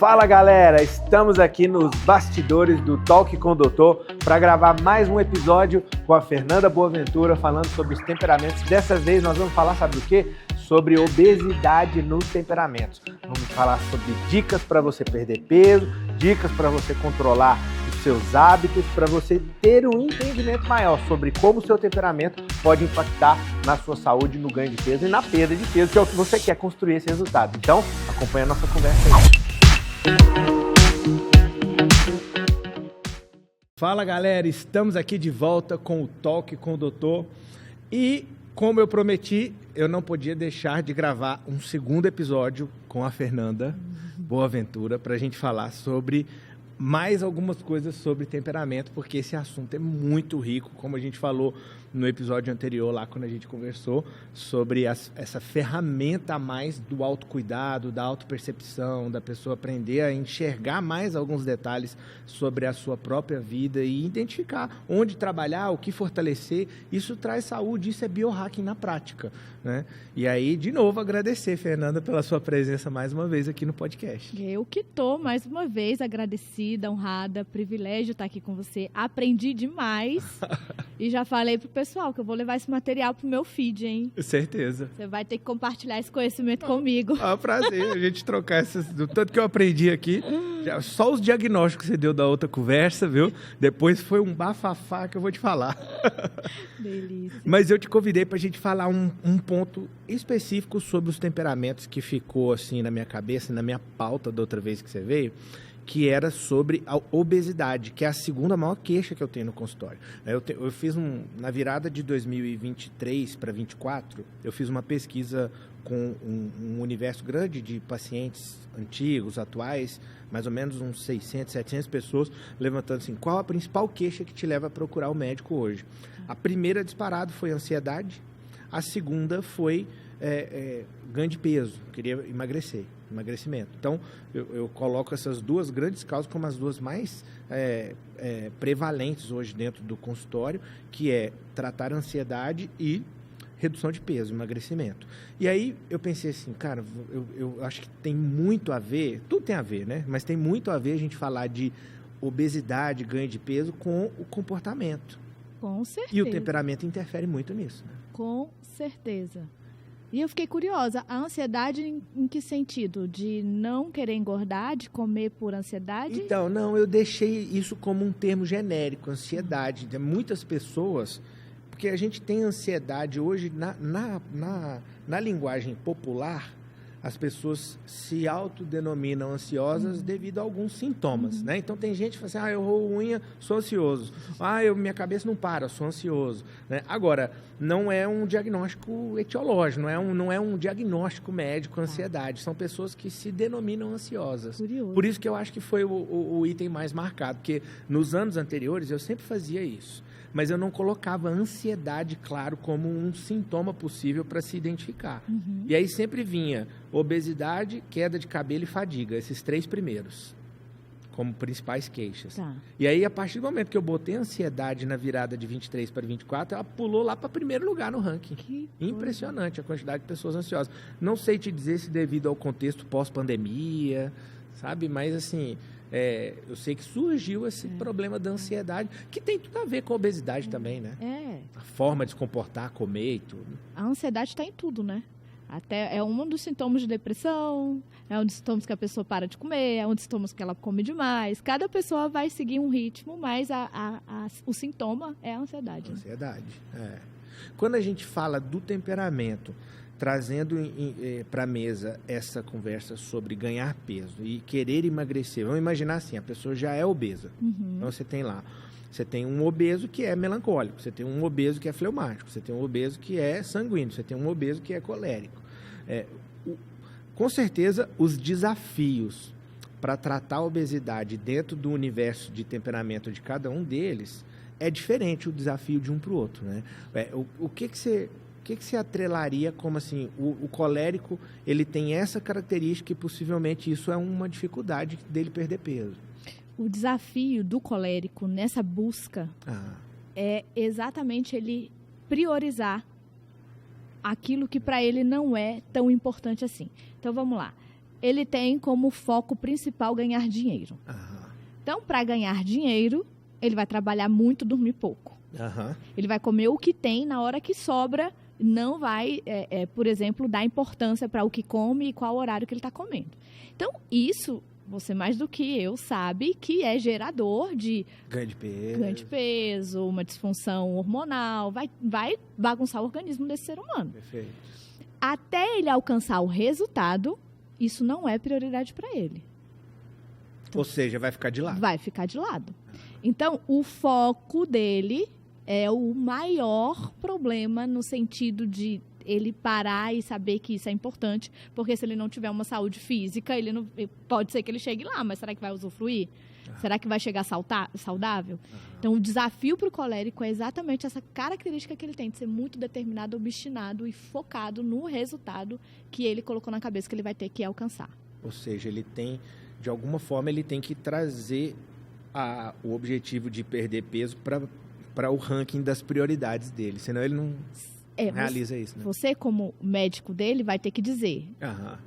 Fala galera, estamos aqui nos bastidores do Talk com o Doutor para gravar mais um episódio com a Fernanda Boaventura falando sobre os temperamentos. Dessa vez nós vamos falar, sabe o quê? Sobre obesidade nos temperamentos. Vamos falar sobre dicas para você perder peso, dicas para você controlar os seus hábitos, para você ter um entendimento maior sobre como o seu temperamento pode impactar na sua saúde, no ganho de peso e na perda de peso, que é o que você quer construir esse resultado. Então, acompanha a nossa conversa aí. Fala galera, estamos aqui de volta com o Talk com o Doutor e, como eu prometi, eu não podia deixar de gravar um segundo episódio com a Fernanda Boaventura para a gente falar sobre mais algumas coisas sobre temperamento, porque esse assunto é muito rico, como a gente falou no episódio anterior, lá quando a gente conversou sobre essa ferramenta a mais do autocuidado, da autopercepção, da pessoa aprender a enxergar mais alguns detalhes sobre a sua própria vida e identificar onde trabalhar, o que fortalecer. Isso traz saúde, isso é biohacking na prática, né? E aí, de novo, agradecer, Fernanda, pela sua presença mais uma vez aqui no podcast. Eu que estou, mais uma vez, agradecida, honrada, privilégio estar aqui com você. Aprendi demais e já falei pro pessoal que eu vou levar esse material pro meu feed, hein? Certeza. Você vai ter que compartilhar esse conhecimento comigo. É um prazer a gente trocar do tanto que eu aprendi aqui. Só os diagnósticos que você deu da outra conversa, viu? Depois foi um bafafá que eu vou te falar. Delícia. Mas eu te convidei pra gente falar um ponto específico sobre os temperamentos que ficou assim na minha cabeça, na minha pauta da outra vez que você veio, que era sobre a obesidade, que é a segunda maior queixa que eu tenho no consultório. Eu fiz na virada de 2023 para 2024, eu fiz uma pesquisa com um universo grande de pacientes antigos, atuais, mais ou menos uns 600, 700 pessoas, levantando assim, qual a principal queixa que te leva a procurar o médico hoje? A primeira disparado foi ansiedade, a segunda foi ganho de peso, queria emagrecimento. Então, eu coloco essas duas grandes causas como as duas mais prevalentes hoje dentro do consultório, que é tratar a ansiedade e redução de peso, emagrecimento. E aí eu pensei assim, cara, eu acho que tem muito a ver, tudo tem a ver, né? Mas tem muito a ver a gente falar de obesidade, ganho de peso com o comportamento. Com certeza. E o temperamento interfere muito nisso, né? Com certeza. E eu fiquei curiosa, a ansiedade em que sentido? De não querer engordar, de comer por ansiedade? Então, não, eu deixei isso como um termo genérico, ansiedade. Muitas pessoas, porque a gente tem ansiedade hoje, na linguagem popular, as pessoas se autodenominam ansiosas devido a alguns sintomas, né? Então tem gente que fala assim, eu roo unha, sou ansioso. Minha cabeça não para, sou ansioso, né? Agora, não é um diagnóstico etiológico, não é um diagnóstico médico, ansiedade. São pessoas que se denominam ansiosas. Curioso. Por isso que eu acho que foi o item mais marcado, porque nos anos anteriores eu sempre fazia isso. Mas eu não colocava a ansiedade, claro, como um sintoma possível para se identificar. Uhum. E aí sempre vinha obesidade, queda de cabelo e fadiga, esses três primeiros, como principais queixas. Tá. E aí, a partir do momento que eu botei a ansiedade na virada de 23 para 24, ela pulou lá para primeiro lugar no ranking. Que impressionante a quantidade de pessoas ansiosas. Não sei te dizer se devido ao contexto pós-pandemia, sabe? Mas, assim... eu sei que surgiu esse problema da ansiedade, que tem tudo a ver com a obesidade também, né? A forma de se comportar, comer e tudo. A ansiedade está em tudo, né? Até é um dos sintomas de depressão, é um dos sintomas que a pessoa para de comer, é um dos sintomas que ela come demais. Cada pessoa vai seguir um ritmo, mas o sintoma é a ansiedade. Ansiedade, Quando a gente fala do temperamento, trazendo para a mesa essa conversa sobre ganhar peso e querer emagrecer. Vamos imaginar assim, a pessoa já é obesa. Uhum. Então você tem um obeso que é melancólico, você tem um obeso que é fleumático, você tem um obeso que é sanguíneo, você tem um obeso que é colérico. Com certeza, os desafios para tratar a obesidade dentro do universo de temperamento de cada um deles é diferente o desafio de um para o outro, né? O que você atrelaria como assim, o colérico, ele tem essa característica e possivelmente isso é uma dificuldade dele perder peso? O desafio do colérico nessa busca é exatamente ele priorizar aquilo que para ele não é tão importante assim. Então vamos lá. ele tem como foco principal ganhar dinheiro. Aham. Então, para ganhar dinheiro, ele vai trabalhar muito, dormir pouco. Aham. Ele vai comer o que tem na hora que sobra, não vai, por exemplo, dar importância para o que come e qual horário que ele está comendo. Então, isso, você mais do que eu sabe que é gerador de Ganho de peso, uma disfunção hormonal, vai bagunçar o organismo desse ser humano. Perfeito. Até ele alcançar o resultado, isso não é prioridade para ele. Ou seja, vai ficar de lado. Vai ficar de lado. Então, o foco dele é o maior problema no sentido de ele parar e saber que isso é importante, porque se ele não tiver uma saúde física, pode ser que ele chegue lá, mas será que vai usufruir? Será que vai chegar saudável? Então, o desafio para o colérico é exatamente essa característica que ele tem, de ser muito determinado, obstinado e focado no resultado que ele colocou na cabeça que ele vai ter que alcançar. Ou seja, ele tem, de alguma forma, ele tem que trazer o objetivo de perder peso para o ranking das prioridades dele, senão ele não realiza isso, né? Você, como médico dele, vai ter que dizer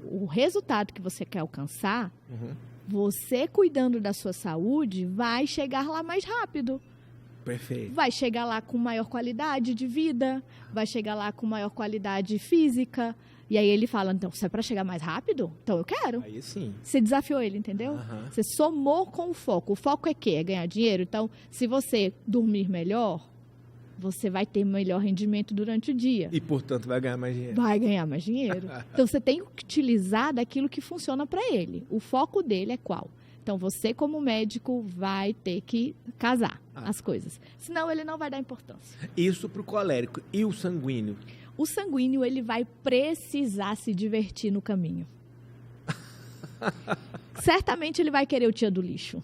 o resultado que você quer alcançar, você cuidando da sua saúde, vai chegar lá mais rápido. Perfeito. Vai chegar lá com maior qualidade de vida, vai chegar lá com maior qualidade física. E aí ele fala, então, se é para chegar mais rápido, então eu quero. Aí sim. Você desafiou ele, entendeu? Você somou com o foco. O foco é quê? É ganhar dinheiro. Então, se você dormir melhor, você vai ter melhor rendimento durante o dia. E, portanto, vai ganhar mais dinheiro. Vai ganhar mais dinheiro. Então, você tem que utilizar daquilo que funciona para ele. O foco dele é qual? Então, você, como médico, vai ter que casar as coisas. Senão, ele não vai dar importância. Isso para o colérico. E o sanguíneo? O sanguíneo, ele vai precisar se divertir no caminho. Certamente, ele vai querer o tia do lixo.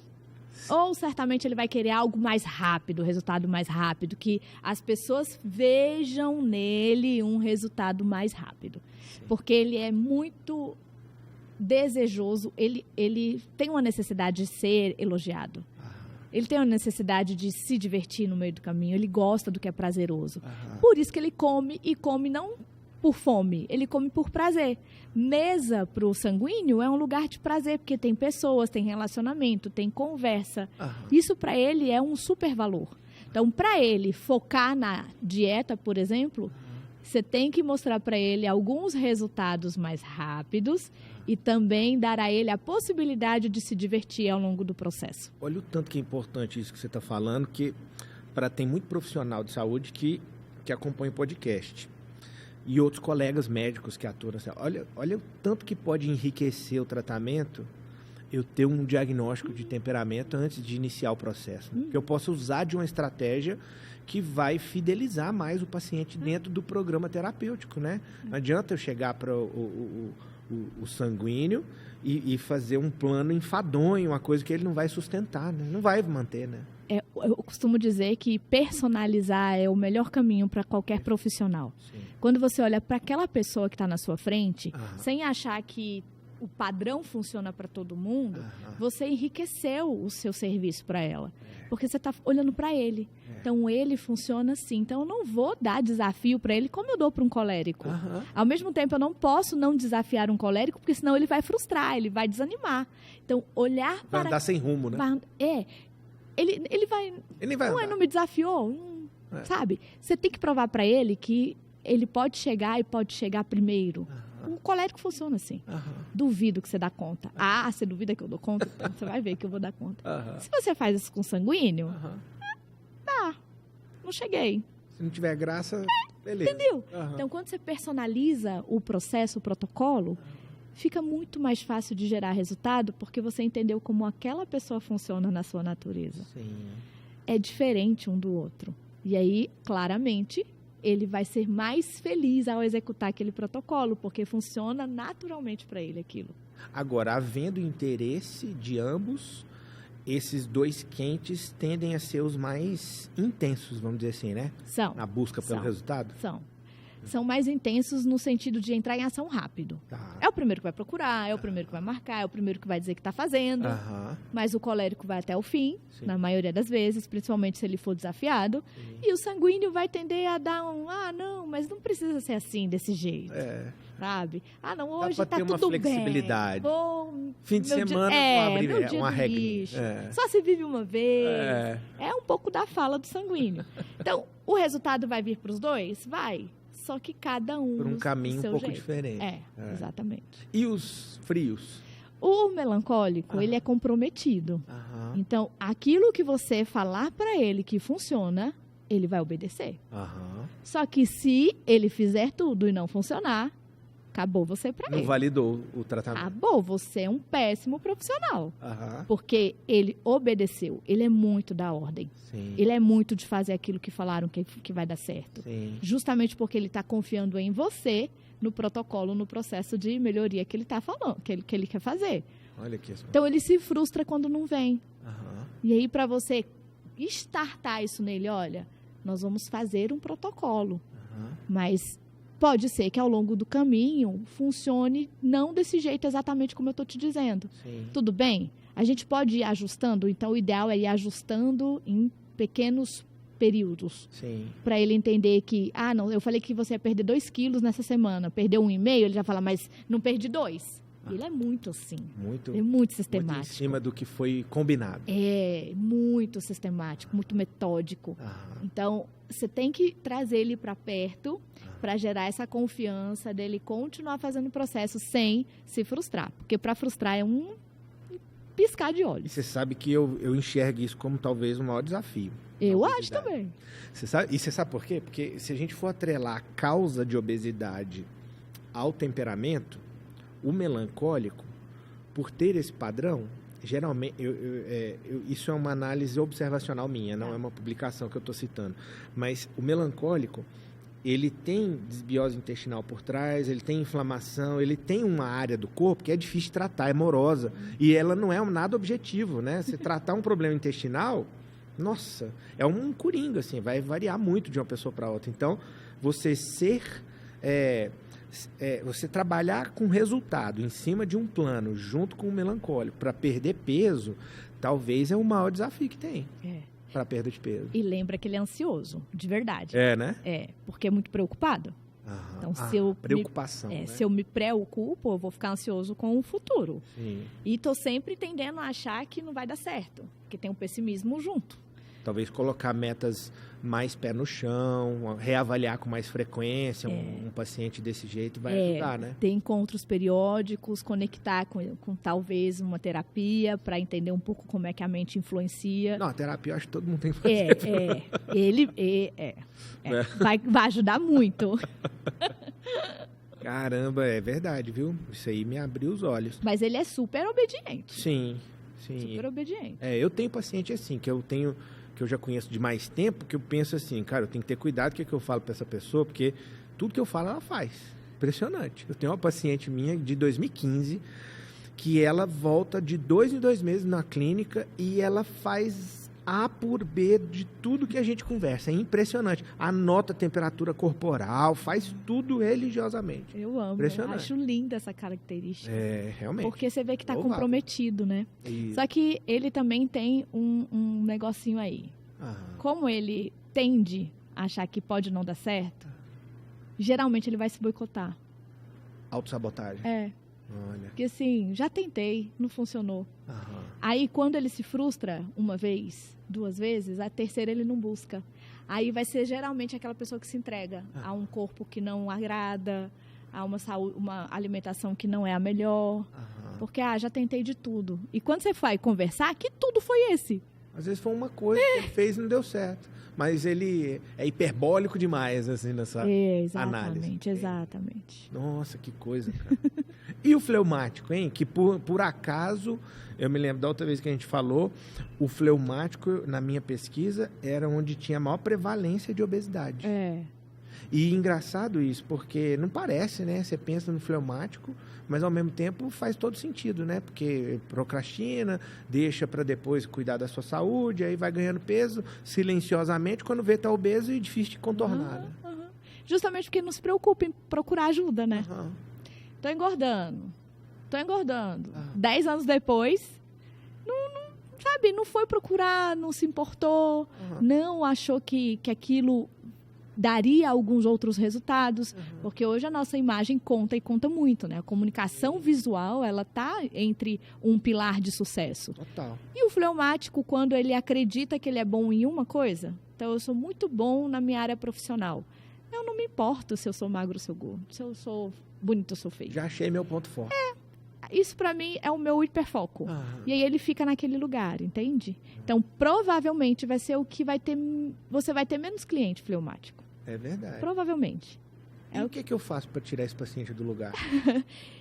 Ou, certamente, ele vai querer algo mais rápido, resultado mais rápido, que as pessoas vejam nele um resultado mais rápido. Sim. Porque ele é muito desejoso, ele tem uma necessidade de ser elogiado. Ele tem uma necessidade de se divertir no meio do caminho, ele gosta do que é prazeroso. Por isso que ele come, e come não por fome, ele come por prazer. Mesa para o sanguíneo é um lugar de prazer, porque tem pessoas, tem relacionamento, tem conversa. Isso para ele é um super valor. Então, para ele focar na dieta, por exemplo, você tem que mostrar para ele alguns resultados mais rápidos e também dar a ele a possibilidade de se divertir ao longo do processo. Olha o tanto que é importante isso que você está falando, que tem muito profissional de saúde que acompanha o podcast. E outros colegas médicos que atuam. Olha o tanto que pode enriquecer o tratamento eu ter um diagnóstico de temperamento antes de iniciar o processo. Né? Porque eu posso usar de uma estratégia que vai fidelizar mais o paciente dentro do programa terapêutico, né? Não adianta eu chegar para o sanguíneo e fazer um plano enfadonho, uma coisa que ele não vai sustentar, né? Não vai manter, né? Eu costumo dizer que personalizar é o melhor caminho para qualquer profissional. Sim. Quando você olha para aquela pessoa que está na sua frente, sem achar que o padrão funciona para todo mundo, você enriqueceu o seu serviço para ela. Porque você está olhando para ele. Então, ele funciona assim. Então, eu não vou dar desafio para ele como eu dou para um colérico. Ao mesmo tempo, eu não posso não desafiar um colérico, porque senão ele vai frustrar, ele vai desanimar. Então, olhar para... Vai andar sem rumo, né? Ele vai... Não me desafiou, sabe? Você tem que provar para ele que ele pode chegar e pode chegar primeiro. O colérico funciona assim. Duvido que você dá conta. Você duvida que eu dou conta? Então você vai ver que eu vou dar conta. Se você faz isso com sanguíneo, não cheguei. Se não tiver graça, beleza. Entendeu? Então, quando você personaliza o processo, o protocolo, fica muito mais fácil de gerar resultado, porque você entendeu como aquela pessoa funciona na sua natureza. Sim. É diferente um do outro. E aí, claramente, ele vai ser mais feliz ao executar aquele protocolo, porque funciona naturalmente para ele aquilo. Agora, havendo interesse de ambos, esses dois quentes tendem a ser os mais intensos, vamos dizer assim, né? São. Na busca pelo resultado? São. são mais intensos no sentido de entrar em ação rápido. Tá. É o primeiro que vai procurar, é o primeiro que vai marcar, é o primeiro que vai dizer que está fazendo. Aham. Mas o colérico vai até o fim, Sim. na maioria das vezes, principalmente se ele for desafiado. Sim. E o sanguíneo vai tender a dar não, mas não precisa ser assim, desse jeito, É. sabe? Não, Dá hoje pra tá ter uma tudo flexibilidade. bem. Vou, Fim de meu dia- semana, é, vou abrir meu dia uma do regra. lixo. É. Só se vive uma vez. É. É um pouco da fala do sanguíneo. Então, o resultado vai vir para os dois? Vai. Só que cada um Por um do caminho um seu pouco jeito. diferente. É, exatamente. E os frios? O melancólico, ele é comprometido. Aham. Então, aquilo que você falar para ele que funciona, ele vai obedecer. Aham. Só que se ele fizer tudo e não funcionar, acabou você para Não ele. validou o tratamento. Acabou, você é um péssimo profissional. Aham. Porque ele obedeceu, ele é muito da ordem. Sim. Ele é muito de fazer aquilo que falaram que vai dar certo. Sim. Justamente porque ele está confiando em você, no protocolo, no processo de melhoria que ele está falando, que ele quer fazer. Olha aqui. Então, ele se frustra quando não vem. Aham. E aí, para você startar isso nele, olha, nós vamos fazer um protocolo. Aham. Mas pode ser que ao longo do caminho funcione não desse jeito exatamente como eu estou te dizendo. Sim. Tudo bem? A gente pode ir ajustando, então o ideal é ir ajustando em pequenos períodos. Sim. Para ele entender que, não, eu falei que você ia perder 2 quilos nessa semana, perdeu 1,5, ele já fala, mas não perdi 2. Ele é muito assim, Muito, ele é muito muito em sistemático. cima do que foi combinado. É, muito sistemático, muito metódico. Aham. Então, você tem que trazer ele para perto para gerar essa confiança dele continuar fazendo o processo sem se frustrar. Porque para frustrar é um piscar de E olhos. você sabe que eu enxergo isso como talvez o maior desafio. Eu A acho obesidade. também. Você sabe por quê? Porque se a gente for atrelar a causa de obesidade ao temperamento, o melancólico, por ter esse padrão, geralmente, isso é uma análise observacional minha, não é uma publicação que eu estou citando, mas o melancólico, ele tem desbiose intestinal por trás, ele tem inflamação, ele tem uma área do corpo que é difícil de tratar, é morosa, e ela não é nada objetivo, né? Se tratar um problema intestinal, nossa, é um coringa, assim, vai variar muito de uma pessoa para outra. Então, você você trabalhar com resultado em cima de um plano, junto com o melancólico, para perder peso, talvez é o maior desafio que tem para perda de peso. E lembra que ele é ansioso, de verdade. É, né? Porque é muito preocupado. Aham. Então, se eu preocupação, né? se eu me preocupo, eu vou ficar ansioso com o futuro. Sim. E tô sempre tendendo a achar que não vai dar certo, porque tem um pessimismo junto. Talvez colocar metas mais pé no chão, reavaliar com mais frequência um paciente desse jeito vai ajudar, né? Ter encontros periódicos, conectar com talvez uma terapia para entender um pouco como é que a mente influencia. Não, a terapia eu acho que todo mundo tem que fazer. Vai ajudar muito. Caramba, é verdade, viu? Isso aí me abriu os olhos. Mas ele é super obediente. Sim. Super obediente. Eu tenho paciente assim, que eu já conheço de mais tempo, que eu penso assim, cara, eu tenho que ter cuidado com o que eu falo para essa pessoa, porque tudo que eu falo, ela faz. Impressionante. Eu tenho uma paciente minha de 2015, que ela volta de 2 em 2 meses na clínica e ela faz A por B de tudo que a gente conversa. É impressionante. Anota a temperatura corporal, faz tudo religiosamente. Eu amo. Eu acho linda essa característica. Realmente. Porque você vê que está comprometido, né? Isso. Só que ele também tem um negocinho aí. Como ele tende a achar que pode não dar certo, geralmente ele vai se boicotar. Autossabotagem. Olha. Porque assim, já tentei, não funcionou. Aí quando ele se frustra uma vez, 2 vezes, a terceira ele não busca. Aí vai ser geralmente aquela pessoa que se entrega a um corpo que não agrada, a uma alimentação que não é a melhor. Porque, já tentei de tudo. E quando você vai conversar, que tudo foi esse? Às vezes foi uma coisa que ele fez e não deu certo. Mas ele é hiperbólico demais, assim, nessa análise. Exatamente. Nossa, que coisa, cara. E o fleumático, hein? Que por acaso, eu me lembro da outra vez que a gente falou, o fleumático, na minha pesquisa, era onde tinha a maior prevalência de obesidade. E engraçado isso, porque não parece, né? Você pensa no fleumático, mas ao mesmo tempo faz todo sentido, né? Porque procrastina, deixa para depois cuidar da sua saúde, aí vai ganhando peso silenciosamente, quando vê tá obeso e difícil de contornar. Né? Justamente porque não se preocupa em procurar ajuda, né? Aham. Tô engordando. 10 anos depois, sabe, não foi procurar, não se importou, não achou que aquilo daria alguns outros resultados, porque hoje a nossa imagem conta e conta muito, né? A comunicação visual, ela tá entre um pilar de sucesso. Total. E o fleumático, quando ele acredita que ele é bom em uma coisa, então eu sou muito bom na minha área profissional. Eu não me importo se eu sou magro ou sou gordo, se eu sou bonito ou sou feio. Já achei meu ponto forte. Isso para mim é o meu hiperfoco. E aí ele fica naquele lugar, entende? Então, provavelmente vai ser o que você vai ter menos cliente fleumático. É verdade. Provavelmente. E o que eu faço para tirar esse paciente do lugar?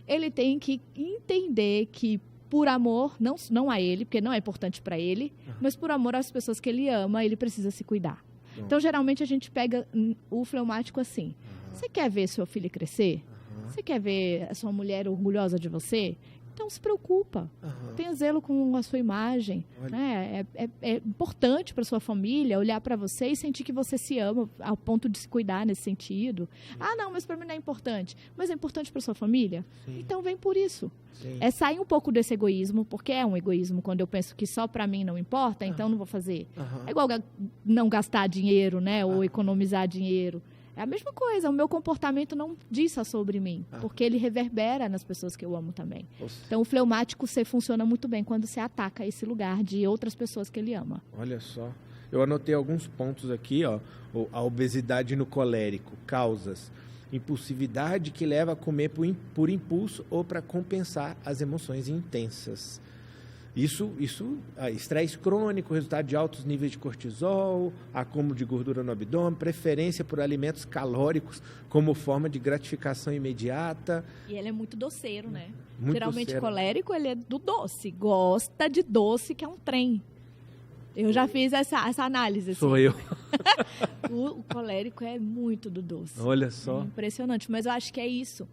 Ele tem que entender que, por amor, não a ele, porque não é importante para ele, mas por amor às pessoas que ele ama, ele precisa se cuidar. Então, geralmente, a gente pega o fleumático assim. Você quer ver sua filha crescer? Você quer ver a sua mulher orgulhosa de você? Então, se preocupa. Tenha zelo com a sua imagem. Né? É importante para sua família olhar para você e sentir que você se ama ao ponto de se cuidar nesse sentido. Não, mas para mim não é importante. Mas é importante para sua família? Sim. Então, vem por isso. Sim. É sair um pouco desse egoísmo, porque é um egoísmo quando eu penso que só para mim não importa, então não vou fazer. É igual não gastar dinheiro, né? Ou economizar dinheiro. É a mesma coisa, o meu comportamento não diz só sobre mim, porque ele reverbera nas pessoas que eu amo também. Então, o fleumático funciona muito bem quando você ataca esse lugar de outras pessoas que ele ama. Olha só, eu anotei alguns pontos aqui, ó. A obesidade no colérico, causas, impulsividade que leva a comer por impulso ou para compensar as emoções intensas. Isso, estresse crônico, resultado de altos níveis de cortisol, acúmulo de gordura no abdômen, preferência por alimentos calóricos como forma de gratificação imediata. E ele é muito doceiro, né? Muito Geralmente doceiro. Colérico, ele é do doce, gosta de doce, que é um trem. Eu já fiz essa análise. Assim. Sou eu. O colérico é muito do doce. Olha só. É impressionante, mas eu acho que é isso.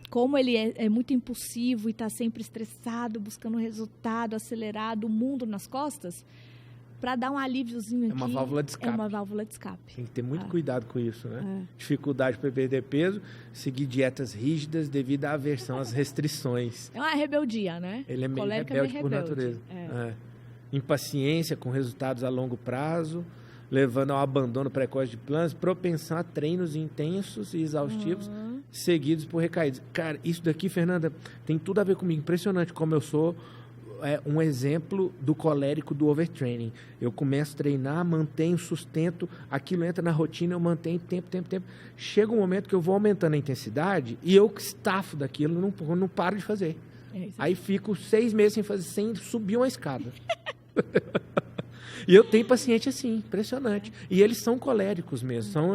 Como ele é muito impulsivo e está sempre estressado, buscando resultado, acelerado, o mundo nas costas, para dar um alíviozinho aqui. É uma válvula de escape. É uma válvula de escape. Tem que ter muito cuidado com isso, né? Dificuldade para perder peso, seguir dietas rígidas devido à aversão às restrições. É uma rebeldia, né? Ele é meio Colérico rebelde por natureza. Impaciência com resultados a longo prazo, levando ao abandono precoce de planos, propensão a treinos intensos e exaustivos, seguidos por recaídas. Cara, isso daqui, Fernanda, tem tudo a ver comigo. Impressionante como eu sou um exemplo do colérico do overtraining. Eu começo a treinar, mantenho, sustento, aquilo entra na rotina, eu mantenho tempo. Chega um momento que eu vou aumentando a intensidade e eu estafo daquilo, não paro de fazer. Aí fico 6 meses sem subir uma escada. E eu tenho paciente assim, impressionante. E eles são coléricos mesmo, são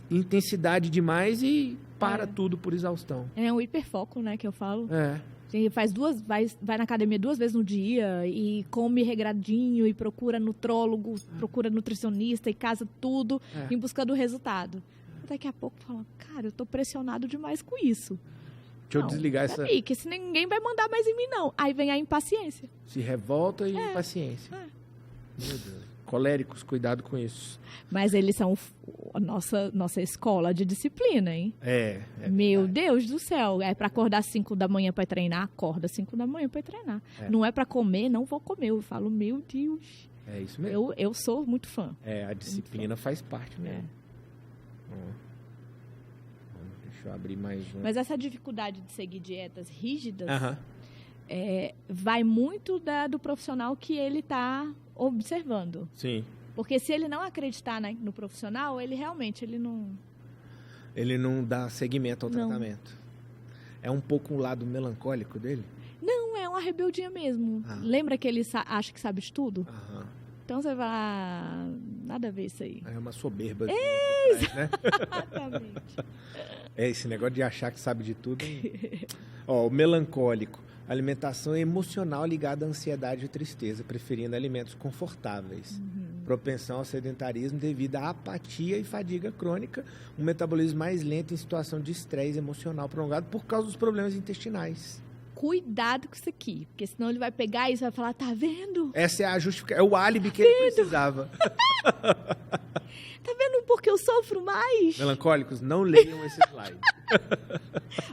intensidade demais e para tudo por exaustão. É um hiperfoco, né, que eu falo. Ele faz vai na academia 2 vezes no dia e come regradinho e procura nutrólogo, procura nutricionista e casa tudo em busca do resultado. Daqui a pouco fala, cara, eu tô pressionado demais com isso. Deixa eu desligar essa... Peraí, que se ninguém vai mandar mais em mim, não. Aí vem a impaciência. Se revolta e impaciência. Meu Deus. Coléricos, cuidado com isso. Mas eles são a nossa escola de disciplina, hein? Meu Deus do céu. É para acordar 5 da manhã para treinar? Acorda 5 da manhã para treinar. Não é para comer? Não vou comer. Eu falo, meu Deus. É isso mesmo. Eu sou muito fã. A disciplina faz parte mesmo. Deixa eu abrir mais um. Mas essa dificuldade de seguir dietas rígidas vai muito do profissional que ele está observando. Sim. Porque se ele não acreditar no profissional, ele realmente não... Ele não dá seguimento ao tratamento. É um pouco um lado melancólico dele? Não, é uma rebeldia mesmo. Lembra que ele acha que sabe de tudo? Então você vai nada a ver isso aí. É uma soberba. Né? Exatamente. Esse negócio de achar que sabe de tudo. O melancólico. Alimentação emocional ligada à ansiedade e tristeza, preferindo alimentos confortáveis. Propensão ao sedentarismo devido à apatia e fadiga crônica, um metabolismo mais lento em situação de estresse emocional prolongado por causa dos problemas intestinais. Cuidado com isso aqui, porque senão ele vai pegar isso e vai falar, tá vendo? Essa é a justificação, é o álibi que ele precisava. Tá vendo porque eu sofro mais. Melancólicos, não leiam esse slide.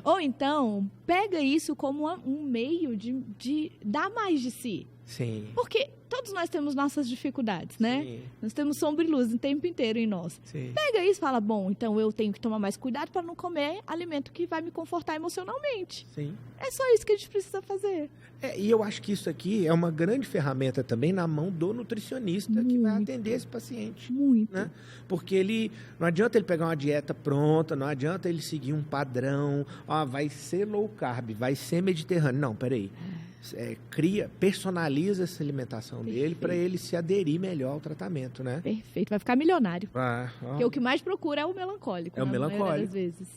Ou então, pega isso como um meio de dar mais de si. Sim. Porque todos nós temos nossas dificuldades, né? Sim. Nós temos sombra e luz o tempo inteiro em nós. Sim. Pega isso e fala, bom, então eu tenho que tomar mais cuidado para não comer alimento que vai me confortar emocionalmente. Sim. É só isso que a gente precisa fazer. E eu acho que isso aqui é uma grande ferramenta também na mão do nutricionista que vai atender esse paciente. Muito. Né? Porque não adianta ele pegar uma dieta pronta, não adianta ele seguir um padrão, vai ser low carb, vai ser mediterrâneo. Não, peraí. Personaliza essa alimentação dele para ele se aderir melhor ao tratamento, né? Perfeito, vai ficar milionário. Porque o que mais procura é o melancólico. É o melancólico. Às vezes.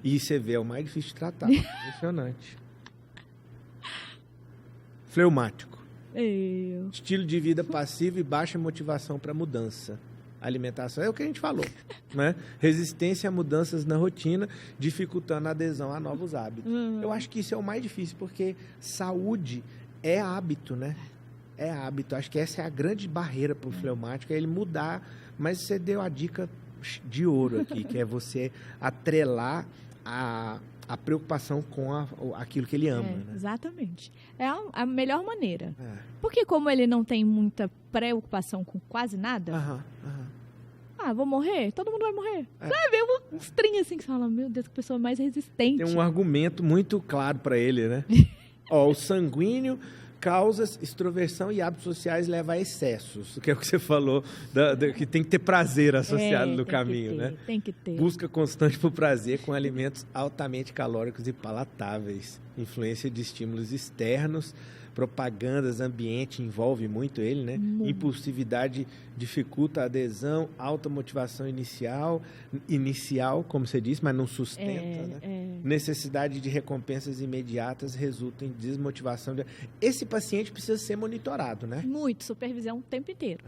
E você vê, é o mais difícil de tratar. Impressionante. Fleumático. Estilo de vida passivo e baixa motivação para mudança. Alimentação é o que a gente falou, né? Resistência a mudanças na rotina, dificultando a adesão a novos hábitos. Eu acho que isso é o mais difícil, porque saúde é hábito, né? É hábito. Acho que essa é a grande barreira para o fleumático, é ele mudar. Mas você deu a dica de ouro aqui, que é você atrelar a preocupação com aquilo que ele ama. Né? Exatamente. É a melhor maneira. Porque como ele não tem muita preocupação com quase nada, vou morrer? Todo mundo vai morrer. Sabe? Uns trinhos assim que você fala, meu Deus, que pessoa mais resistente. Tem um argumento muito claro para ele, né? O sanguíneo, causas, extroversão e hábitos sociais levam a excessos, que é o que você falou, que tem que ter prazer associado no caminho, né? Tem que ter. Busca constante por prazer com alimentos altamente calóricos e palatáveis. Influência de estímulos externos, propagandas, ambiente envolve muito ele, né? Impulsividade dificulta a adesão, alta motivação inicial, como você disse, mas não sustenta, né? Necessidade de recompensas imediatas resulta em desmotivação. Esse paciente precisa ser monitorado, né? Muito, supervisão o tempo inteiro.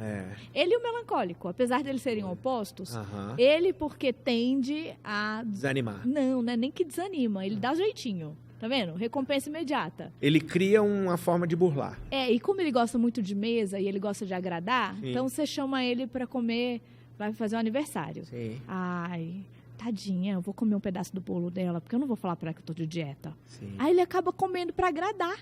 Ele e o melancólico, apesar de eles serem opostos, ele porque tende a... desanimar. Não, né? Nem que desanima, ele dá jeitinho. Tá vendo? Recompensa imediata. Ele cria uma forma de burlar. E como ele gosta muito de mesa e ele gosta de agradar, então você chama ele pra comer, vai fazer um aniversário. Sim. Ai, tadinha, eu vou comer um pedaço do bolo dela, porque eu não vou falar pra ela que eu tô de dieta. Sim. Aí ele acaba comendo pra agradar.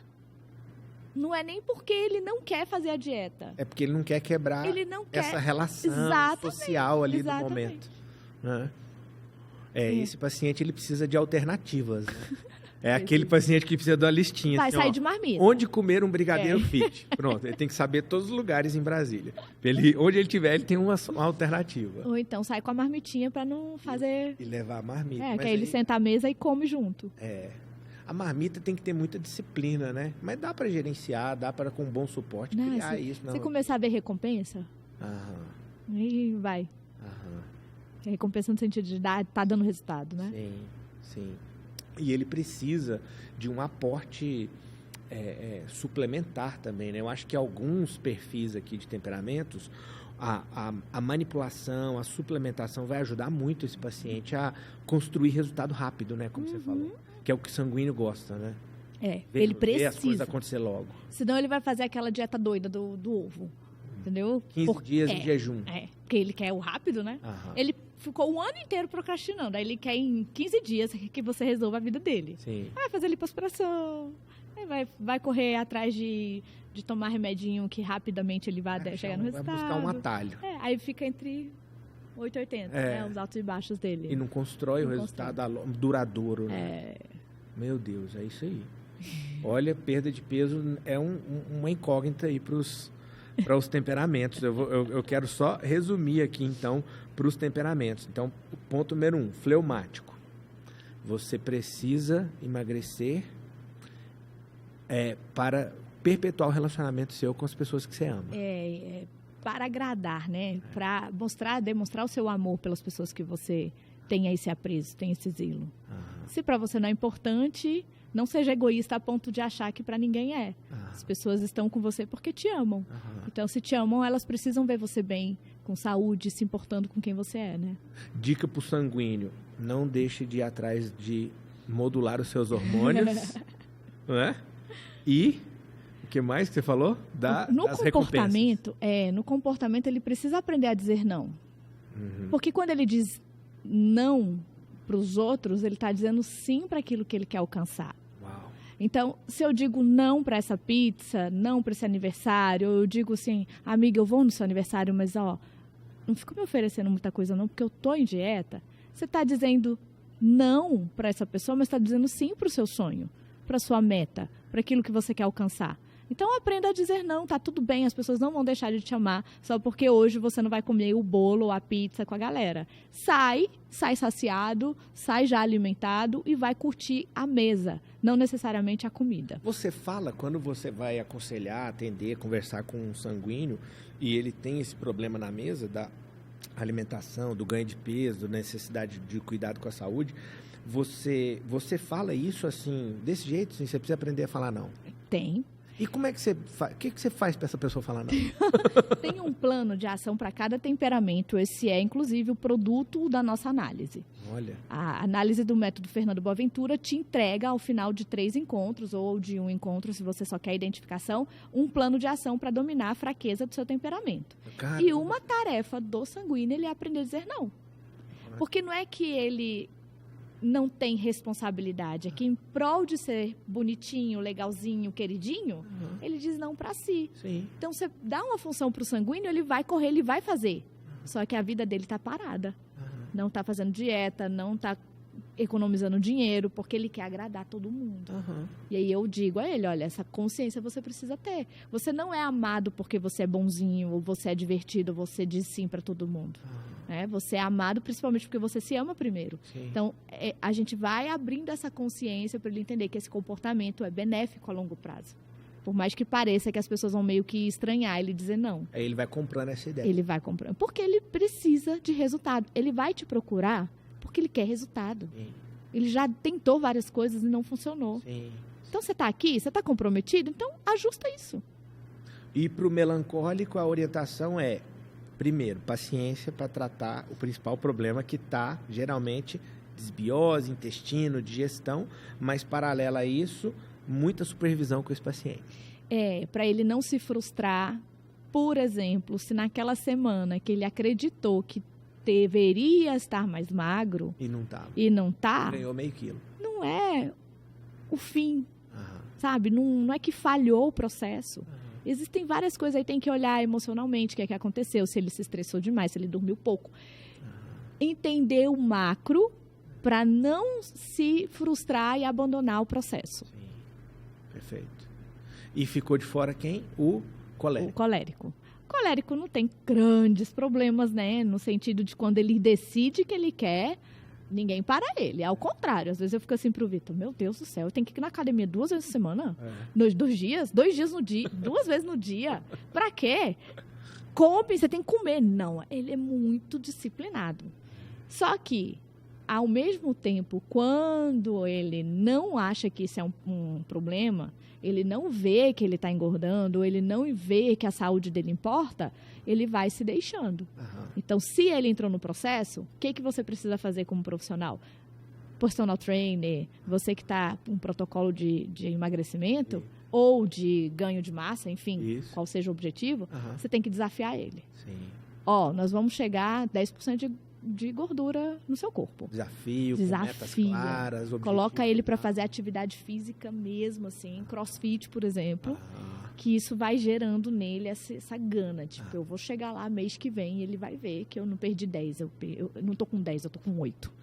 Não é nem porque ele não quer fazer a dieta. É porque ele não quer quebrar essa relação social ali do momento. Né? Esse paciente ele precisa de alternativas, né? É aquele paciente que precisa de uma listinha. Vai assim, sair de marmita. Onde comer um brigadeiro fit. Pronto, ele tem que saber todos os lugares em Brasília. Onde ele tiver, ele tem uma alternativa. Ou então sai com a marmitinha para não fazer... E levar a marmita. Que aí ele senta à mesa e come junto. A marmita tem que ter muita disciplina, né? Mas dá para gerenciar, dá para com bom suporte criar isso. Se começar a ver recompensa, aí vai. Recompensa no sentido de tá dando resultado, né? Sim. E ele precisa de um aporte suplementar também, né? Eu acho que alguns perfis aqui de temperamentos, a manipulação, a suplementação vai ajudar muito esse paciente a construir resultado rápido, né? Como você falou. Que é o que o sanguíneo gosta, né? Ele precisa. Ver as coisas acontecer logo. Senão ele vai fazer aquela dieta doida do ovo. Entendeu? 15 dias de jejum. Porque ele quer o rápido, né? Ele ficou o ano inteiro procrastinando. Aí ele quer em 15 dias que você resolva a vida dele. Sim. Vai fazer lipoaspiração. Aí vai correr atrás de tomar remedinho que rapidamente ele vai chegar no resultado. Vai buscar um atalho. Aí fica entre 8 e 80, né? Os altos e baixos dele. E não constrói o resultado duradouro, né? Meu Deus, é isso aí. Olha, perda de peso é uma incógnita aí para os temperamentos. Eu quero só resumir aqui, então, para os temperamentos. Então, ponto número 1, fleumático. Você precisa emagrecer para perpetuar o relacionamento seu com as pessoas que você ama. Para agradar, né? Para demonstrar o seu amor pelas pessoas que você tem esse apreço, tem esse zelo. Se para você não é importante, não seja egoísta a ponto de achar que para ninguém é. As pessoas estão com você porque te amam. Então, se te amam, elas precisam ver você bem, com saúde, se importando com quem você é, né? Dica para o sanguíneo: não deixe de ir atrás de modular os seus hormônios. Não é? E o que mais que você falou? Das recompensas. No comportamento, ele precisa aprender a dizer não. Porque quando ele diz não para os outros, ele está dizendo sim para aquilo que ele quer alcançar. Uau. Então, se eu digo não para essa pizza, não para esse aniversário, eu digo assim, amiga, eu vou no seu aniversário, mas não fica me oferecendo muita coisa não, porque eu tô em dieta. Você está dizendo não para essa pessoa, mas está dizendo sim para o seu sonho, para a sua meta, para aquilo que você quer alcançar. Então, aprenda a dizer não, tá tudo bem, as pessoas não vão deixar de te amar só porque hoje você não vai comer o bolo ou a pizza com a galera. Sai saciado, sai já alimentado e vai curtir a mesa, não necessariamente a comida. Você fala, quando você vai aconselhar, atender, conversar com um sanguíneo e ele tem esse problema na mesa da alimentação, do ganho de peso, da necessidade de cuidado com a saúde, você fala isso assim, desse jeito, assim, você precisa aprender a falar não? Tem. E como é que você faz? O que você faz para essa pessoa falar não? Tem um plano de ação para cada temperamento. Esse é, inclusive, o produto da nossa análise. Olha. A análise do método Fernando Boaventura te entrega, ao final de 3 encontros, ou de 1 encontro, se você só quer identificação, um plano de ação para dominar a fraqueza do seu temperamento. Caramba. E uma tarefa do sanguíneo, ele é aprender a dizer não. Porque não é que ele não tem responsabilidade. É que em prol de ser bonitinho, legalzinho, queridinho, ele diz não para si. Sim. Então, você dá uma função para o sanguíneo, ele vai correr, ele vai fazer. Só que a vida dele está parada. Não está fazendo dieta, não está economizando dinheiro, porque ele quer agradar todo mundo. E aí eu digo a ele, olha, essa consciência você precisa ter. Você não é amado porque você é bonzinho, ou você é divertido, ou você diz sim para todo mundo. Você é amado principalmente porque você se ama primeiro. Sim. Então, a gente vai abrindo essa consciência para ele entender que esse comportamento é benéfico a longo prazo. Por mais que pareça que as pessoas vão meio que estranhar ele dizer não. Aí ele vai comprando essa ideia. Ele vai comprando. Porque ele precisa de resultado. Ele vai te procurar porque ele quer resultado. Sim. Ele já tentou várias coisas e não funcionou. Sim. Então, você está aqui, você está comprometido, então ajusta isso. E para o melancólico, a orientação é, primeiro, paciência para tratar o principal problema que está, geralmente, desbiose, intestino, digestão, mas, paralela a isso, muita supervisão com esse paciente. Para ele não se frustrar, por exemplo, se naquela semana que ele acreditou que deveria estar mais magro E não estava. e não está, Ganhou meio quilo. não é o fim, sabe? Não é que falhou o processo. Existem várias coisas aí, tem que olhar emocionalmente o que é que aconteceu, se ele se estressou demais, se ele dormiu pouco. Entender o macro para não se frustrar e abandonar o processo. Sim, perfeito. E ficou de fora quem? O colérico. O colérico. O colérico não tem grandes problemas, né? No sentido de quando ele decide que ele quer, ninguém para ele. Ao contrário, às vezes eu fico assim pro Vitor, meu Deus do céu, eu tenho que ir na academia 2 vezes por semana? 2 dias? 2 dias no dia? 2 vezes no dia? Pra quê? Come, você tem que comer. Não, ele é muito disciplinado. Só que, ao mesmo tempo, quando ele não acha que isso é um problema, ele não vê que ele está engordando, ou ele não vê que a saúde dele importa, ele vai se deixando. Então, se ele entrou no processo, o que você precisa fazer como profissional? Personal trainer, você que está com um protocolo de emagrecimento, ou de ganho de massa, enfim, qual seja o objetivo, você tem que desafiar ele. Sim. Nós vamos chegar a 10% de gordura no seu corpo. Desafio. Com metas claras, objetivos. Coloca ele para fazer atividade física mesmo, assim, crossfit, por exemplo, que isso vai gerando nele essa gana. Tipo, eu vou chegar lá mês que vem e ele vai ver que eu não perdi 10, eu não tô com 10, eu tô com 8.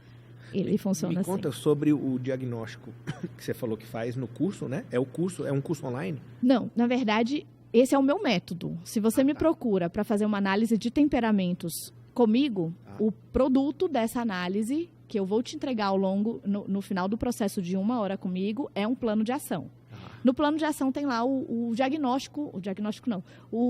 Ele funciona assim. Me conta sobre o diagnóstico que você falou que faz no curso, né? É um curso online? Não, na verdade, esse é o meu método. Se você me procura para fazer uma análise de temperamentos comigo, o produto dessa análise, que eu vou te entregar no final do processo de 1 hora comigo, é um plano de ação. No plano de ação tem lá o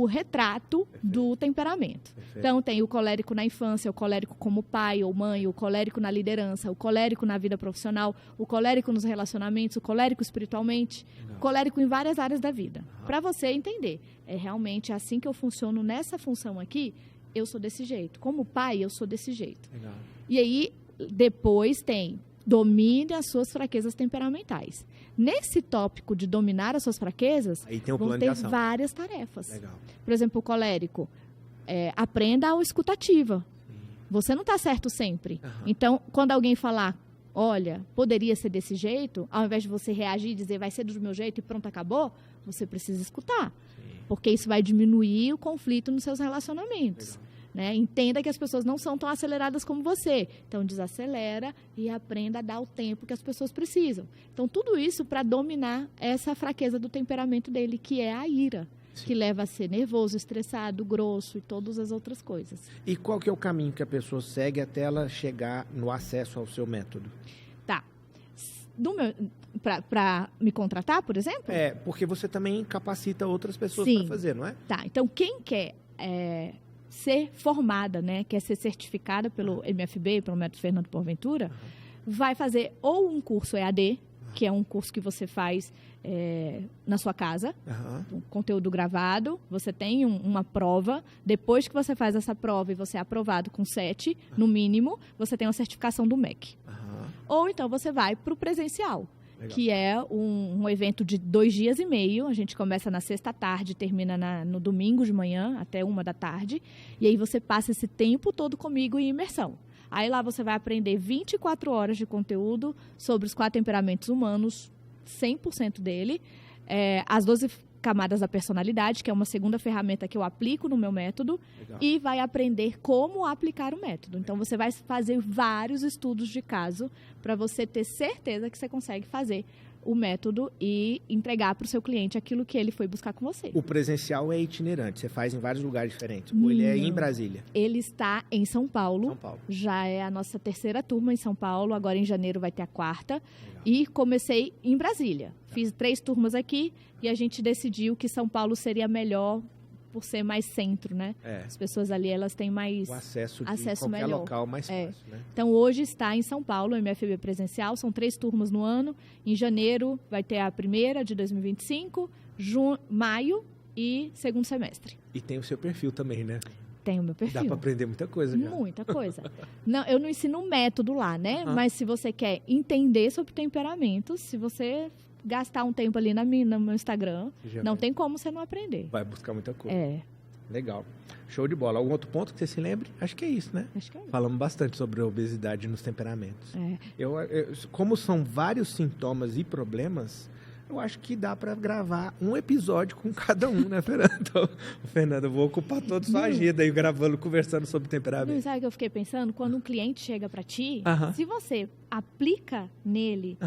retrato do temperamento. Perfeito. Então, tem o colérico na infância, o colérico como pai ou mãe, o colérico na liderança, o colérico na vida profissional, o colérico nos relacionamentos, o colérico espiritualmente, o colérico em várias áreas da vida. Para você entender, é realmente assim que eu funciono nessa função aqui, eu sou desse jeito. Como pai, eu sou desse jeito. Legal. E aí, depois tem domine as suas fraquezas temperamentais. Nesse tópico de dominar as suas fraquezas, aí tem um vão plano ter de ação. Várias tarefas. Legal. Por exemplo, o colérico, aprenda a escutativa. Você não está certo sempre. Então, quando alguém falar, olha, poderia ser desse jeito, ao invés de você reagir e dizer vai ser do meu jeito e pronto, acabou, você precisa escutar. Sim. Porque isso vai diminuir o conflito nos seus relacionamentos. Né? Entenda que as pessoas não são tão aceleradas como você. Então, desacelera e aprenda a dar o tempo que as pessoas precisam. Então, tudo isso para dominar essa fraqueza do temperamento dele, que é a ira. Sim. Que leva a ser nervoso, estressado, grosso e todas as outras coisas. E qual que é o caminho que a pessoa segue até ela chegar no acesso ao seu método? Tá. Para me contratar, por exemplo? Porque você também capacita outras pessoas para fazer, não é? Tá. Então, quem quer ser formada, né, quer ser certificada pelo MFB, pelo Método Fernando Porventura, vai fazer ou um curso EAD, que é um curso que você faz na sua casa, um conteúdo gravado, você tem uma prova, depois que você faz essa prova e você é aprovado com 7, no mínimo, você tem uma certificação do MEC. Ou então você vai para o presencial, que é um evento de 2 dias e meio, a gente começa na sexta à tarde, termina no domingo de manhã, até 1 da tarde, e aí você passa esse tempo todo comigo em imersão. Aí lá você vai aprender 24 horas de conteúdo sobre os 4 temperamentos humanos, 100% dele, as 12 camadas da personalidade, que é uma segunda ferramenta que eu aplico no meu método, e vai aprender como aplicar o método. Então, você vai fazer vários estudos de caso para você ter certeza que você consegue fazer o método e entregar para o seu cliente aquilo que ele foi buscar com você. O presencial é itinerante, você faz em vários lugares diferentes. Ou ele é em Brasília? Ele está em São Paulo. Já é a nossa 3ª turma em São Paulo, agora em janeiro vai ter a 4ª. Legal. E comecei em Brasília. Fiz 3 turmas aqui e a gente decidiu que São Paulo seria melhor por ser mais centro, né? As pessoas ali, elas têm mais... O acesso de qualquer melhor. Local mais fácil, né? Então, hoje está em São Paulo, o MFB presencial, são 3 turmas no ano. Em janeiro vai ter a primeira de 2025, maio e segundo semestre. E tem o seu perfil também, né? Tem o meu perfil. Dá para aprender muita coisa, cara. Muita coisa. Não, eu não ensino um método lá, né? Mas se você quer entender sobre temperamentos, se você gastar um tempo ali no meu Instagram, não tem como você não aprender. Vai buscar muita coisa. Legal. Show de bola. Algum outro ponto que você se lembre? Acho que é isso, né? Acho que é isso. Falamos bastante sobre a obesidade nos temperamentos. Como são vários sintomas e problemas, eu acho que dá para gravar um episódio com cada um, né, Fernanda? Então, Fernanda, eu vou ocupar toda a sua agenda aí, gravando, conversando sobre temperamento. Não, sabe o que eu fiquei pensando? Quando um cliente chega para ti, se você aplica nele...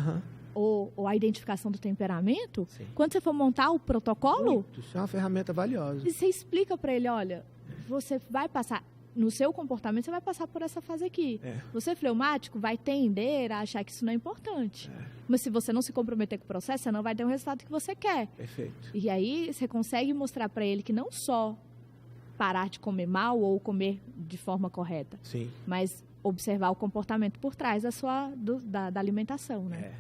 Ou a identificação do temperamento, quando você for montar o protocolo... Isso é uma ferramenta valiosa. E você explica para ele, olha, você vai passar... No seu comportamento, você vai passar por essa fase aqui. Você, fleumático, vai tender a achar que isso não é importante. Mas se você não se comprometer com o processo, você não vai ter o resultado que você quer. Perfeito. E aí, você consegue mostrar para ele que não só parar de comer mal ou comer de forma correta, mas observar o comportamento por trás da alimentação, né?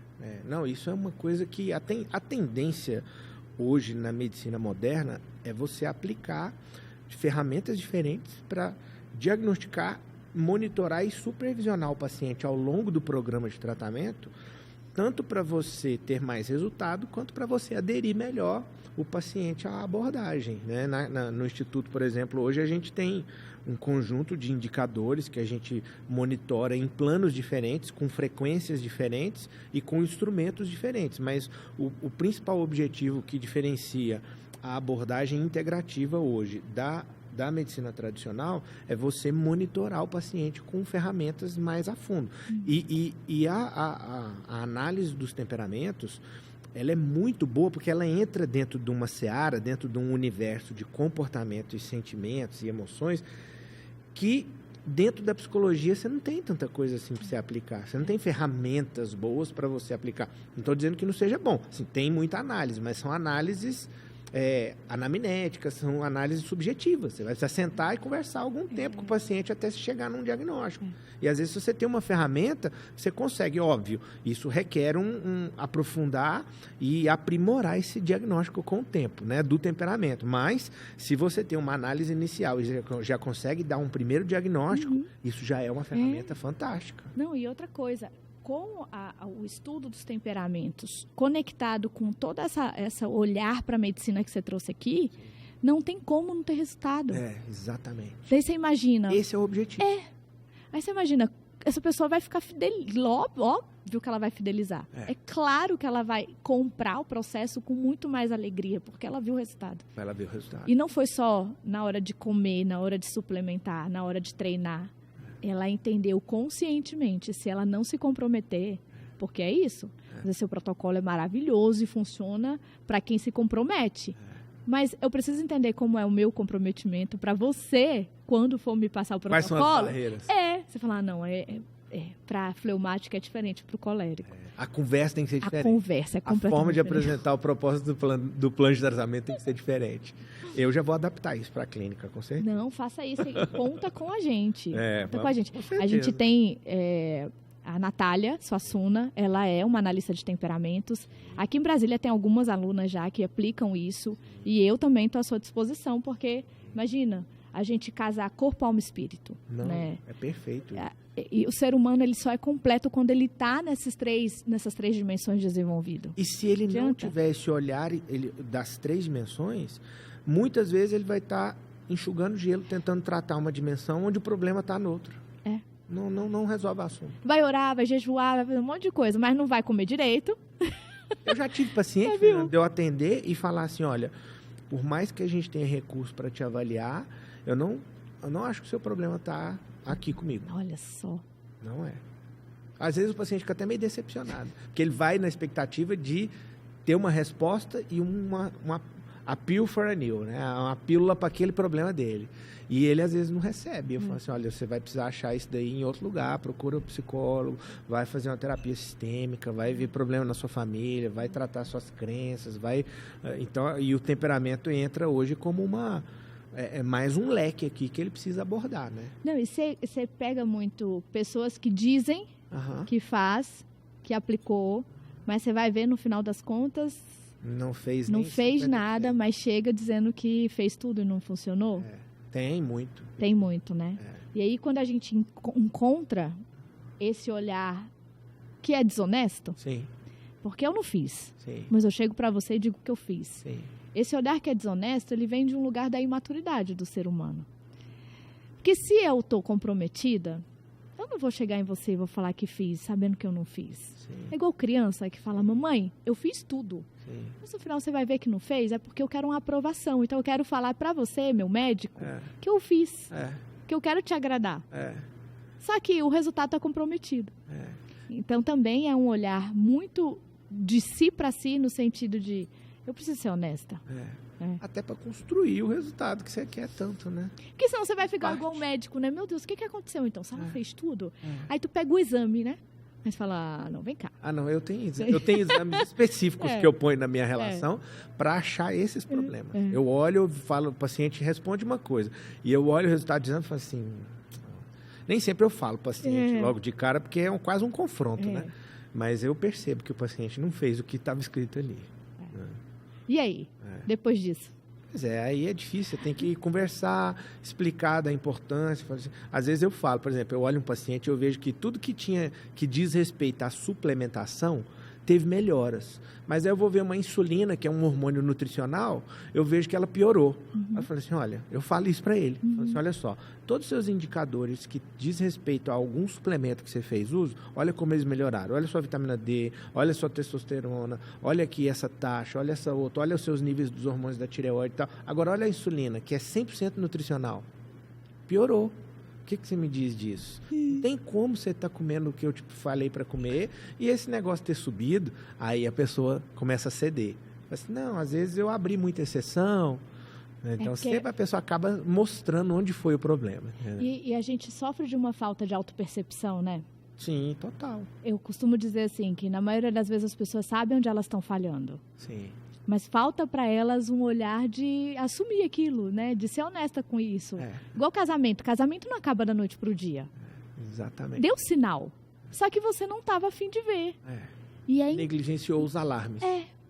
Não, isso é uma coisa que a tendência hoje na medicina moderna é você aplicar ferramentas diferentes para diagnosticar, monitorar e supervisionar o paciente ao longo do programa de tratamento, tanto para você ter mais resultado, quanto para você aderir melhor o paciente à abordagem, né? No Instituto, por exemplo, hoje a gente tem um conjunto de indicadores que a gente monitora em planos diferentes, com frequências diferentes e com instrumentos diferentes, mas o principal objetivo que diferencia a abordagem integrativa hoje da medicina tradicional é você monitorar o paciente com ferramentas mais a fundo. E a análise dos temperamentos, ela é muito boa porque ela entra dentro de uma seara, dentro de um universo de comportamento e sentimentos e emoções que dentro da psicologia você não tem tanta coisa assim para você aplicar. Você não tem ferramentas boas para você aplicar. Não estou dizendo que não seja bom. Assim, tem muita análise, mas são análises anamnéticas, são análises subjetivas. Você vai se sentar e conversar algum tempo com o paciente até se chegar num diagnóstico. E às vezes, se você tem uma ferramenta, você consegue, óbvio, isso requer aprofundar e aprimorar esse diagnóstico com o tempo, né, do temperamento. Mas, se você tem uma análise inicial e já consegue dar um primeiro diagnóstico, isso já é uma ferramenta fantástica. Não, e outra coisa, com o estudo dos temperamentos conectado com todo essa olhar para a medicina que você trouxe aqui, não tem como não ter resultado. Exatamente. Daí você imagina... Esse é o objetivo. Aí você imagina, essa pessoa vai ficar óbvio que ela vai fidelizar. É claro que ela vai comprar o processo com muito mais alegria, porque ela viu o resultado. Ela viu o resultado. E não foi só na hora de comer, na hora de suplementar, na hora de treinar. Ela entendeu conscientemente, se ela não se comprometer, porque é isso. Às vezes seu protocolo é maravilhoso e funciona para quem se compromete. Mas eu preciso entender como é o meu comprometimento para você, quando for me passar o protocolo. Quais são as barreiras? Você falar, não, para fleumática é diferente para o colérico. A conversa tem que ser diferente. A conversa é completamente A forma de diferente. apresentar o propósito do plano de tratamento tem que ser diferente. Eu já vou adaptar isso para a clínica, com certeza. Não, faça isso. Conta com a gente. Conta com a gente. Com A gente tem... a Natália Suassuna, ela é uma analista de temperamentos. Aqui em Brasília tem algumas alunas já que aplicam isso. E eu também estou à sua disposição, porque, imagina, a gente casar corpo, alma e espírito. Não, né? é perfeito. E o ser humano ele só é completo quando ele está nessas três dimensões desenvolvidas. E se ele não tiver esse olhar das 3 dimensões, muitas vezes ele vai estar enxugando gelo, tentando tratar uma dimensão onde o problema está no outro. Não resolve o assunto. Vai orar, vai jejuar, vai fazer um monte de coisa, mas não vai comer direito. Eu já tive paciente, de eu atender e falar assim, olha, por mais que a gente tenha recurso para te avaliar, eu não acho que o seu problema está aqui comigo. Olha só. Não é. Às vezes o paciente fica até meio decepcionado, porque ele vai na expectativa de ter uma resposta e a pill for a new, né? Uma pílula para aquele problema dele. E ele, às vezes, não recebe. Eu falo assim, olha, você vai precisar achar isso daí em outro lugar, procura um psicólogo, vai fazer uma terapia sistêmica, vai ver problema na sua família, vai tratar suas crenças, Então, e o temperamento entra hoje como mais um leque aqui que ele precisa abordar, né? Não, e você pega muito pessoas que dizem que faz, que aplicou, mas você vai ver no final das contas... Não fez nada, mas chega dizendo que fez tudo e não funcionou. Tem muito. Tem muito, né? E aí, quando a gente encontra esse olhar que é desonesto, sim, porque eu não fiz, sim, mas eu chego para você e digo que eu fiz. Sim. Esse olhar que é desonesto, ele vem de um lugar da imaturidade do ser humano. Porque se eu estou comprometida, eu não vou chegar em você e vou falar que fiz, sabendo que eu não fiz. Sim. É igual criança que fala, mamãe, eu fiz tudo. Sim. Mas no final você vai ver que não fez, é porque eu quero uma aprovação. Então eu quero falar para você, meu médico, que eu fiz, que eu quero te agradar. Só que o resultado está comprometido. Então também é um olhar muito de si para si, no sentido de, eu preciso ser honesta. Até para construir o resultado que você quer tanto, né? Porque senão você vai ficar igual o médico, né? Meu Deus, o que aconteceu então? Você não fez tudo? Aí tu pega o exame, né? Mas fala, não, vem cá. Não, eu tenho exames específicos que eu ponho na minha relação para achar esses problemas. Eu olho, eu falo, o paciente responde uma coisa, e eu olho o resultado do exame e falo assim... Nem sempre eu falo para o paciente logo de cara, porque é quase um confronto, né? Mas eu percebo que o paciente não fez o que estava escrito ali. E aí, depois disso? Pois aí é difícil, você tem que conversar, explicar da importância. Às vezes eu falo, por exemplo, eu olho um paciente e eu vejo que tudo que diz respeito à suplementação teve melhoras. Mas aí eu vou ver uma insulina, que é um hormônio nutricional, eu vejo que ela piorou. Eu falo assim, olha, eu falo isso para ele. Eu falo assim, olha só, todos os seus indicadores que diz respeito a algum suplemento que você fez uso, olha como eles melhoraram. Olha a sua vitamina D, olha a sua testosterona, olha aqui essa taxa, olha essa outra, olha os seus níveis dos hormônios da tireoide e tal. Agora, olha a insulina, que é 100% nutricional. Piorou. O que você me diz disso? Não tem como você estar comendo o que eu te falei para comer e esse negócio ter subido, aí a pessoa começa a ceder. Assim, não, às vezes eu abri muita exceção, né? Então sempre a pessoa acaba mostrando onde foi o problema. Né? E a gente sofre de uma falta de autopercepção, né? Sim, total. Eu costumo dizer assim, que na maioria das vezes as pessoas sabem onde elas estão falhando. Sim. Mas falta para elas um olhar de assumir aquilo, né? De ser honesta com isso. Igual casamento. Casamento não acaba da noite para o dia. Exatamente. Deu sinal. Só que você não estava a fim de ver. E aí, negligenciou os alarmes.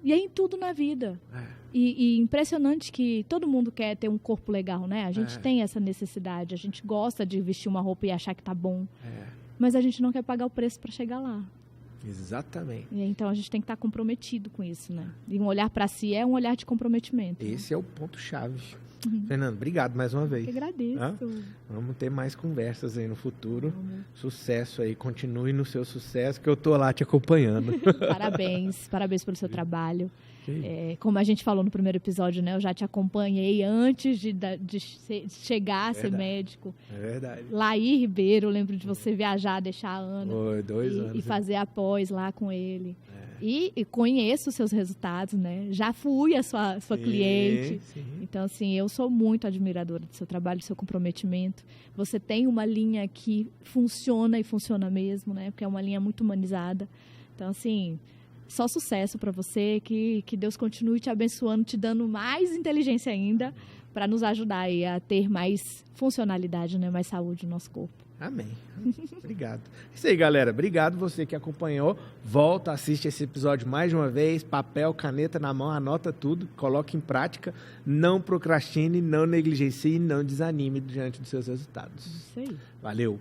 E é em tudo na vida. E impressionante que todo mundo quer ter um corpo legal, né? A gente tem essa necessidade. A gente gosta de vestir uma roupa e achar que tá bom. Mas a gente não quer pagar o preço para chegar lá. Exatamente. E então a gente tem que estar comprometido com isso, né? E um olhar para si é um olhar de comprometimento. Esse é o ponto-chave. Fernanda, obrigado mais uma vez. Eu que agradeço. Vamos ter mais conversas aí no futuro. Sucesso aí, continue no seu sucesso, que eu tô lá te acompanhando. Parabéns pelo seu trabalho. Como a gente falou no primeiro episódio, né? Eu já te acompanhei antes de chegar a ser médico. É verdade. Laí Ribeiro, eu lembro de você viajar, deixar a Ana. Foi 2 anos. E fazer a pós lá com ele. E conheço os seus resultados, né? Já fui a sua cliente. Sim. Então, assim, eu sou muito admiradora do seu trabalho, do seu comprometimento. Você tem uma linha que funciona e funciona mesmo, né? Porque é uma linha muito humanizada. Então, assim, só sucesso para você, que Deus continue te abençoando, te dando mais inteligência ainda para nos ajudar aí a ter mais funcionalidade, né? Mais saúde no nosso corpo. Amém. Obrigado. É isso aí, galera. Obrigado você que acompanhou. Volta, assiste esse episódio mais de uma vez. Papel, caneta na mão, anota tudo. Coloque em prática. Não procrastine, não negligencie, não desanime diante dos seus resultados. Isso aí. Valeu.